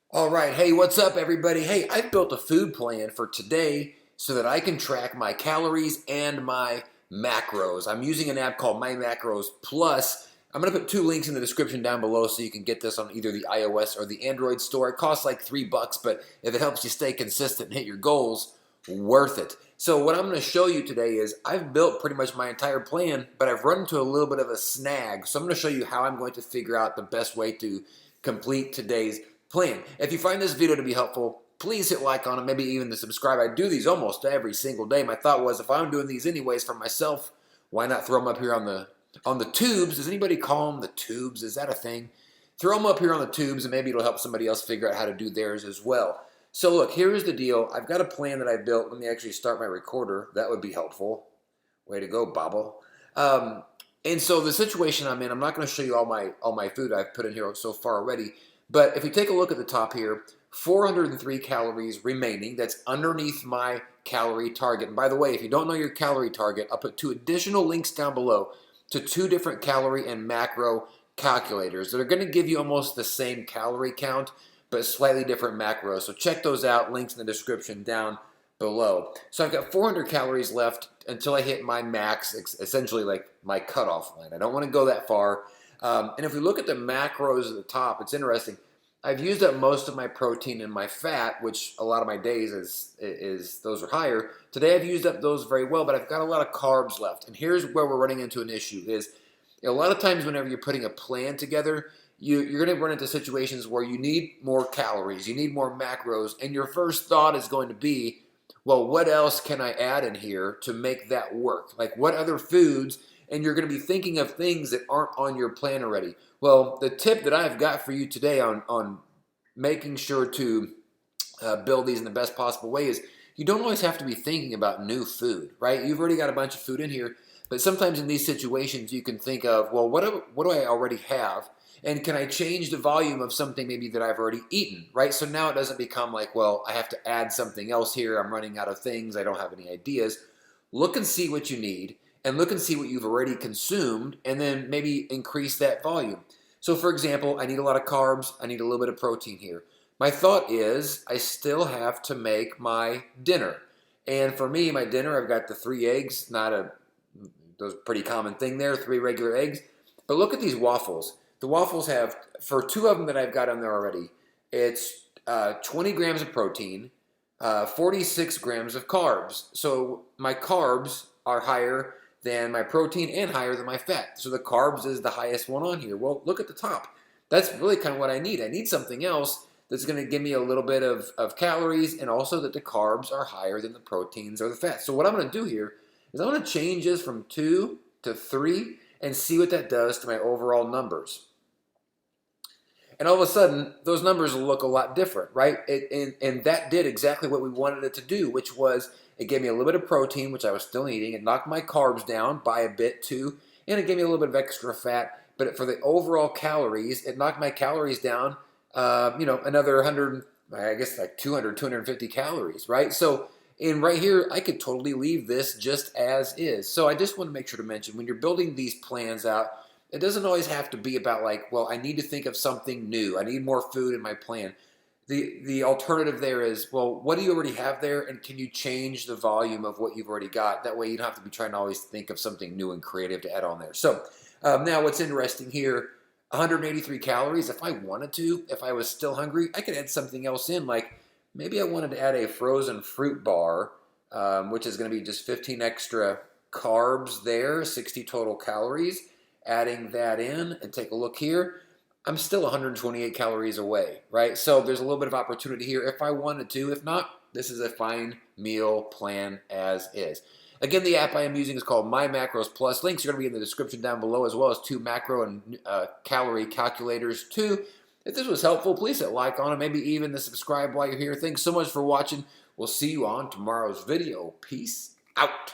All right, hey, what's up, everybody? Hey, I've built a food plan for today so that I can track my calories and my macros. I'm using an app called My Macros Plus. I'm going to put two links in the description down below so you can get this on either the iOS or the Android store. It costs like $3, but if it helps you stay consistent and hit your goals, worth it. So what I'm going to show you today is I've built pretty much my entire plan, but I've run into a little bit of a snag. So I'm going to show you how I'm going to figure out the best way to complete today's plan. If you find this video to be helpful, please hit like on it, maybe even to subscribe. I do these almost every single day. My thought was if I'm doing these anyways for myself, why not throw them up here on the tubes? Does anybody call them the tubes? Is that a thing? Throw them up here on the tubes and maybe it'll help somebody else figure out how to do theirs as well. So look, here's the deal. I've got a plan that I built. Let me actually start my recorder. That would be helpful. Way to go, Bobble. And so the situation I'm in, I'm not going to show you all my food I've put in here so far already. But if you take a look at the top here, 403 calories remaining. That's underneath my calorie target. And by the way, if you don't know your calorie target, I'll put two additional links down below to two different calorie and macro calculators that are going to give you almost the same calorie count, but slightly different macros. So check those out. Links in the description down below. So I've got 400 calories left until I hit my max, essentially like my cutoff line. I don't want to go that far. And if we look at the macros at the top, it's interesting. I've used up most of my protein and my fat, which a lot of my days is those are higher. Today I've used up those very well, but I've got a lot of carbs left. And here's where we're running into an issue is a lot of times whenever you're putting a plan together, you're going to run into situations where you need more calories, you need more macros, and your first thought is going to be, well, what else can I add in here to make that work? Like what other foods? And you're going to be thinking of things that aren't on your plan already. Well, the tip that I've got for you today on making sure to build these in the best possible way is you don't always have to be thinking about new food, right? You've already got a bunch of food in here, but sometimes in these situations you can think of, well, what do I already have? And can I change the volume of something maybe that I've already eaten, right? So now it doesn't become like, well, I have to add something else here. I'm running out of things. I don't have any ideas. Look and see what you need. And look and see what you've already consumed and then maybe increase that volume. So for example, I need a lot of carbs. I need a little bit of protein here. My thought is I still have to make my dinner. And for me, my dinner, I've got the 3 eggs, those pretty common thing there, 3 regular eggs. But look at these waffles. The waffles have, for 2 of them that I've got on there already, it's 20 grams of protein, 46 grams of carbs. So my carbs are higher than my protein and higher than my fat. So the carbs is the highest one on here. Well, look at the top. That's really kind of what I need. I need something else that's going to give me a little bit of calories and also that the carbs are higher than the proteins or the fats. So what I'm going to do here is I'm going to change this from 2 to 3 and see what that does to my overall numbers. And all of a sudden, those numbers will look a lot different, right? And that did exactly what we wanted it to do, which was it gave me a little bit of protein, which I was still eating. It knocked my carbs down by a bit too, and it gave me a little bit of extra fat. But for the overall calories, it knocked my calories down, another 100, I guess like 200, 250 calories, right? So right here, I could totally leave this just as is. So I just want to make sure to mention, when you're building these plans out, it doesn't always have to be about like, well, I need to think of something new. I need more food in my plan. The alternative there is, well, what do you already have there, and can you change the volume of what you've already got? That way you don't have to be trying to always think of something new and creative to add on there. So now what's interesting here, 183 calories. If I wanted to, if I was still hungry, I could add something else in. Like maybe I wanted to add a frozen fruit bar, which is going to be just 15 extra carbs there, 60 total calories. Adding that in and take a look here, I'm still 128 calories away, right? So there's a little bit of opportunity here if I wanted to. If not, this is a fine meal plan as is. Again, the app I am using is called My Macros Plus. Links are going to be in the description down below, as well as 2 macro and calorie calculators too. If this was helpful, please hit like on it, maybe even the subscribe while you're here. Thanks so much for watching. We'll see you on tomorrow's video. Peace out.